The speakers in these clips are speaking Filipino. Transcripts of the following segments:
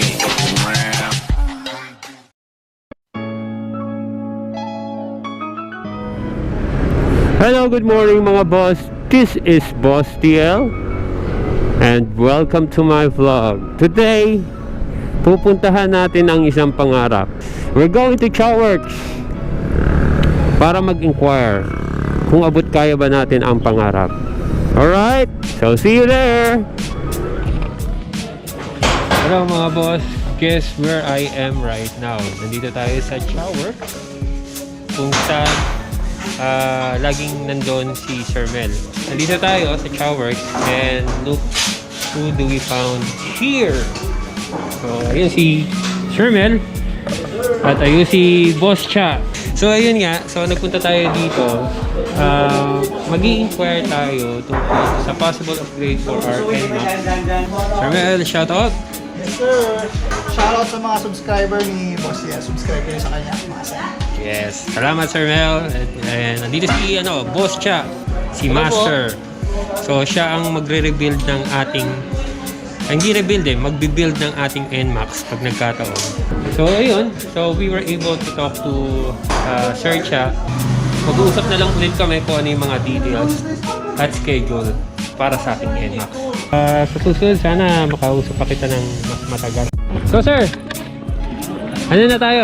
get around. Hello, good morning mga boss. This is Boss TL and welcome to my vlog. Today, pupuntahan natin ang isang pangarap. We're going to Chowworks para mag-inquire kung abot kaya ba natin ang pangarap. Alright, so see you there! Hello mga boss, guess where I am right now? Nandito tayo sa Chowworks kung saan laging nandun si Sir Mel. Nandito tayo sa Chowworks and look who do we found here. So ayun si Sir Mel at ayun si Boss Cha. So ayun nga, so nagpunta tayo dito, mag-i-inquire tayo tungkol sa possible upgrade for our NMAX. Sir Mel, shout out! Yes sir! Shoutout sa mga subscriber ni Boss Yan. Subscribe kayo sa kanya. Yes, salamat Sir Mel. And nandito si Boss Cha, si Master. So siya ang magre-rebuild ng ating, hindi rebuild magbi-build ng ating NMAX pag nagkataon. So ayun, so we were able to talk to Sir Cha. Mag-uusap na lang ulit kami kung ano yung mga details at schedule para sa ating NMAX. Sa susunod, sana makausap pa kita ng mas matagal. So sir, ano na tayo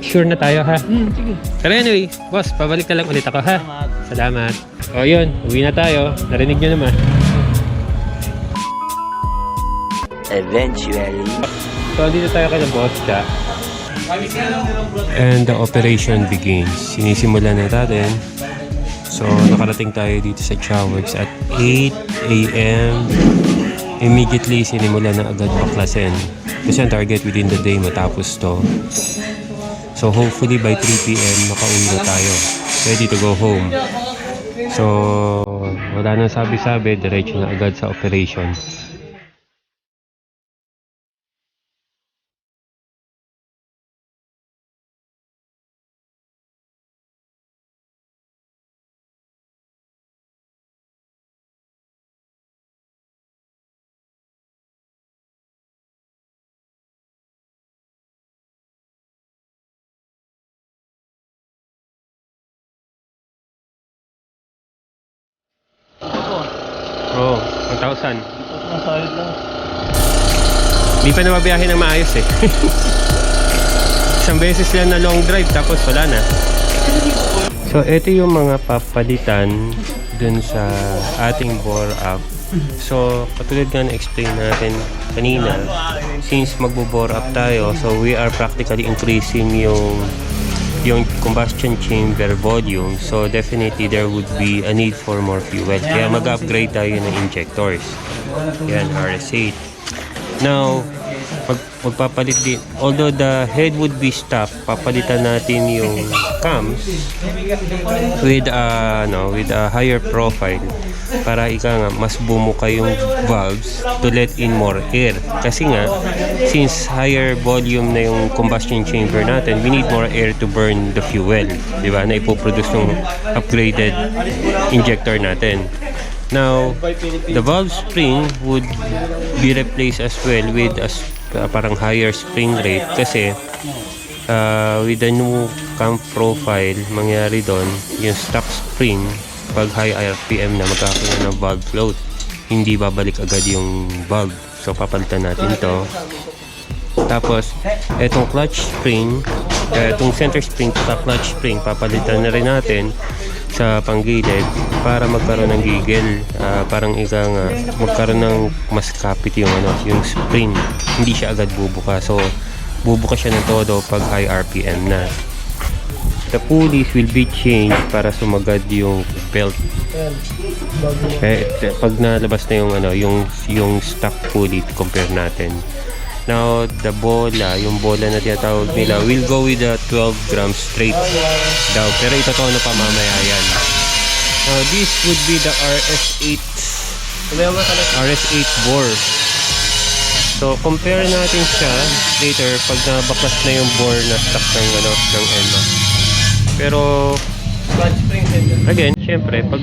sure na tayo ha? Sige. Pero anyway, boss, pabalik na lang ulit ako ha? Salamat. O yun, uwi na tayo. Narinig nyo naman. Eventually. So dito tayo kay Boss Cha. And the operation begins. Sinisimulan na natin. So nakarating tayo dito sa Chowworks at 8 AM. Immediately sinimulan na agad baklasin. Kasi ang target within the day matapos to. So hopefully by 3 PM makauwi na tayo. Ready to go home. So wala nang sabi-sabi, diretso na agad sa operation. Oo, 1,000. Masayad lang. Hindi pa nababiyahin ng maayos eh. Isang beses lang na long drive tapos wala na. So ito yung mga papalitan dun sa ating bore up. So katulad nga na-explain natin kanina, since magbo-bore up tayo, so we are practically increasing yung combustion chamber volume, so definitely there would be a need for more fuel, kaya mag-upgrade tayo ng injectors. Yan, RS8. Now magpapalit din, although the head would be stock, papalitan natin yung cams with a higher profile para mas bumuka yung valves to let in more air. Kasi nga, since higher volume na yung combustion chamber natin, we need more air to burn the fuel, di ba, na ipoproduce ng upgraded injector natin. Now, the valve spring would be replaced as well with a parang higher spring rate kasi with the new cam profile, mangyari doon yung stock spring, pag high RPM na magkakaroon ng valve float, hindi babalik agad yung valve, so papalitan natin to. Tapos etong clutch spring, itong center spring at clutch spring, papalitan na rin natin sa panggilid para magkaroon ng giggle, parang magkaroon ng mas kapit yung yung spring, hindi siya agad bubuka, so bubuka siya ng todo pag high RPM na. The pulleys will be changed para sumagad yung belt. Pag nalabas na yung stock pulley, compare natin. Now, the yung bola na tinatawag nila, will go with the 12 grams straight daw. Pero itotoo na pa mamaya yan. Now, this would be the RS8 bore. So, compare natin siya later pag nabaklas na yung bore na stock ng NMAX. Pero, again, syempre, pag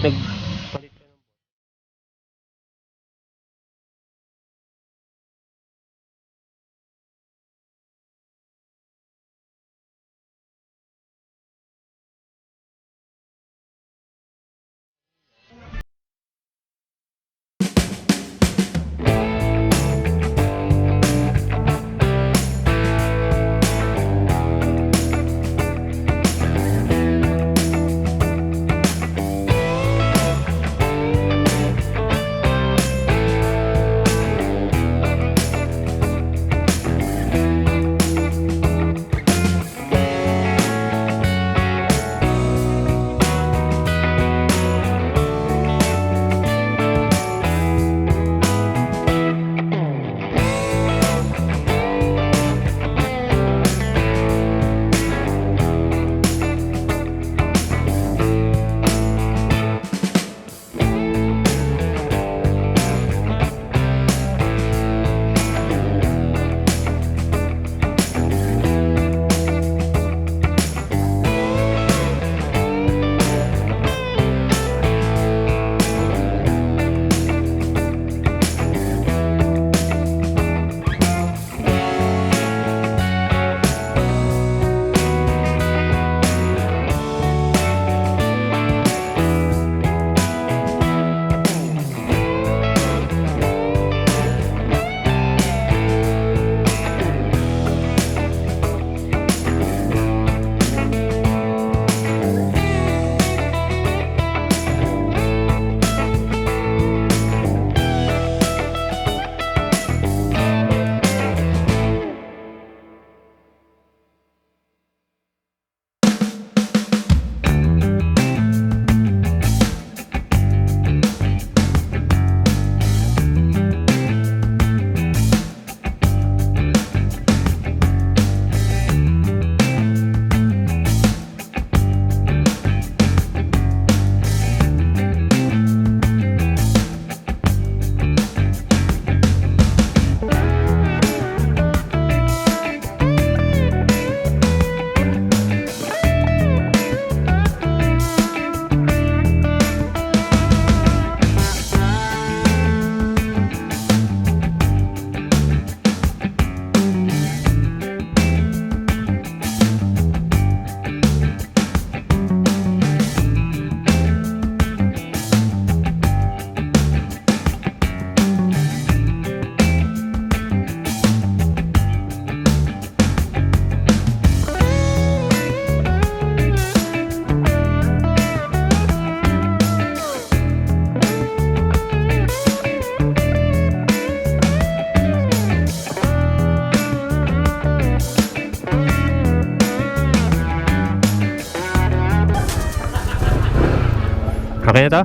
Okay na to?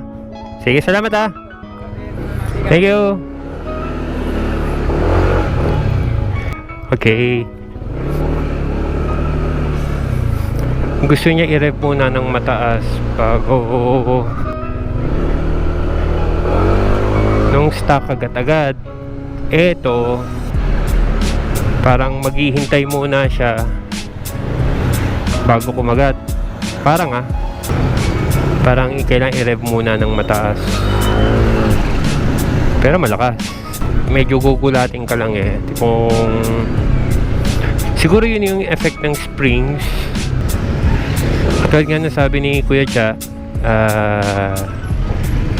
Sige, salamat ah. Thank you. Okay. Gusto niya i-rev muna ng mataas bago nung stock agad-agad. Eto, parang maghihintay muna siya bago kumagat. Parang kailangan i-rev muna ng mataas. Pero malakas. Medyo gugulating ka lang eh. Tipong siguro yun yung effect ng springs. Katulad nga nasabi ni Kuya Cha,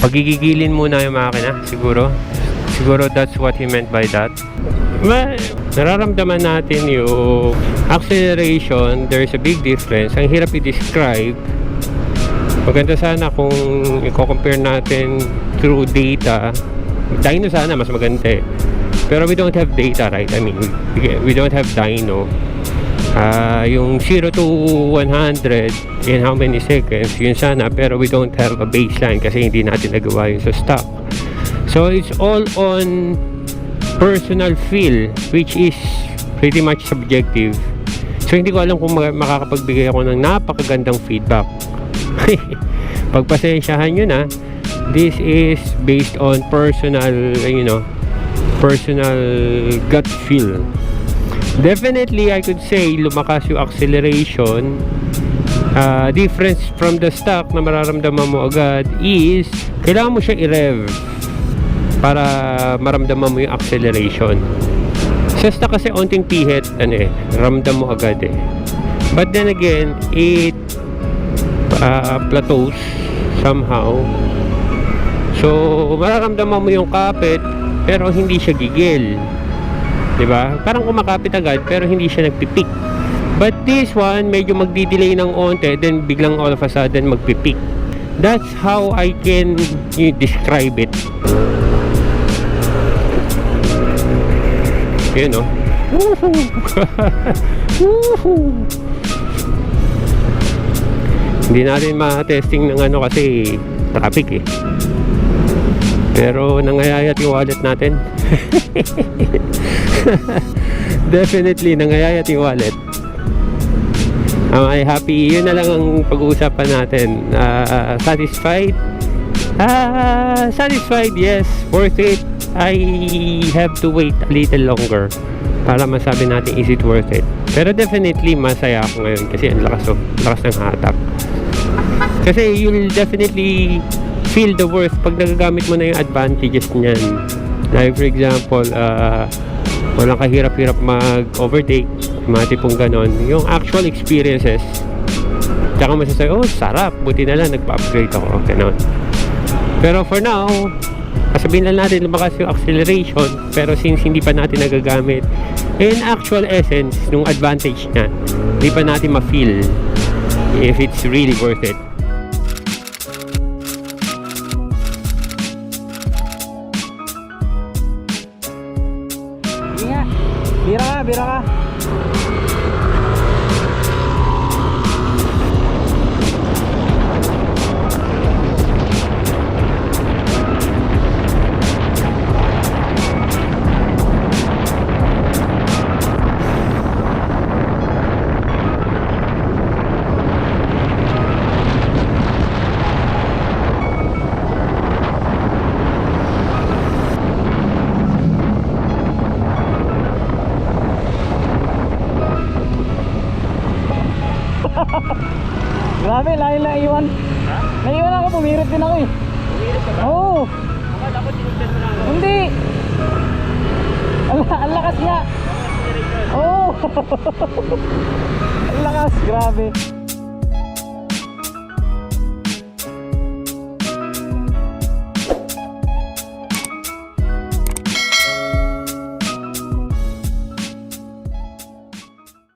pagigigilin muna yung makina. Siguro that's what he meant by that. Nararamdaman natin yung acceleration. There's a big difference. Ang hirap i-describe. Maganda sana kung i-compare natin through data. Dyno sana mas maganda eh. Pero we don't have data, right? I mean, we don't have dyno. Yung 0 to 100 in how many seconds, yun sana. Pero we don't have a baseline kasi hindi natin nagawa yun sa stock. So it's all on personal feel, which is pretty much subjective. So hindi ko alam kung makakapagbigay ako ng napakagandang feedback. Pagpasensyahan nyo na. This is based on personal, personal gut feel. Definitely, I could say lumakas yung acceleration. Difference from the stock na mararamdaman mo agad is kailangan mo siya i-rev para maramdaman mo yung acceleration. Sa stock kasi onting pihit, ramdam mo agad eh. But then again, it plateaus somehow. So, mararamdaman mo yung kapit pero hindi siya gigil. 'Di ba? Parang kumakapit agad pero hindi siya nagpipik. But this one, medyo magdi-delay ng onte, then biglang all of a sudden magpipik. That's how I can describe it. Yun, no? Hindi natin ma-testing ng ano kasi traffic eh. Pero nangayayat yung wallet natin. Definitely nangayayat yung wallet. Am I happy? Yun na lang ang pag-uusapan natin. Satisfied? Satisfied, yes. Worth it. I have to wait a little longer para masabi natin is it worth it. Pero definitely masaya ako ngayon kasi ang lakas ng hatak. Kasi you'll definitely feel the worth pag nagagamit mo na yung advantages niyan. Like for example, walang kahirap-hirap mag-overtake, mga tipong ganon. Yung actual experiences, tsaka masasabi, oh sarap, buti na lang nagpa-upgrade ako, ganon. Pero for now, sabihin lang natin lumakas yung acceleration, pero since hindi pa natin nagagamit, in actual essence, nung advantage niya, hindi pa natin ma-feel if it's really worth it. Bira ka. Grabe, layo na iwan. Naiwan ako, pumirit din ako eh. Pumirit ka ba? Oo. Akala ko tinignan mo na ako. Hindi. Ang lakas nga. Oo. Ang lakas, grabe.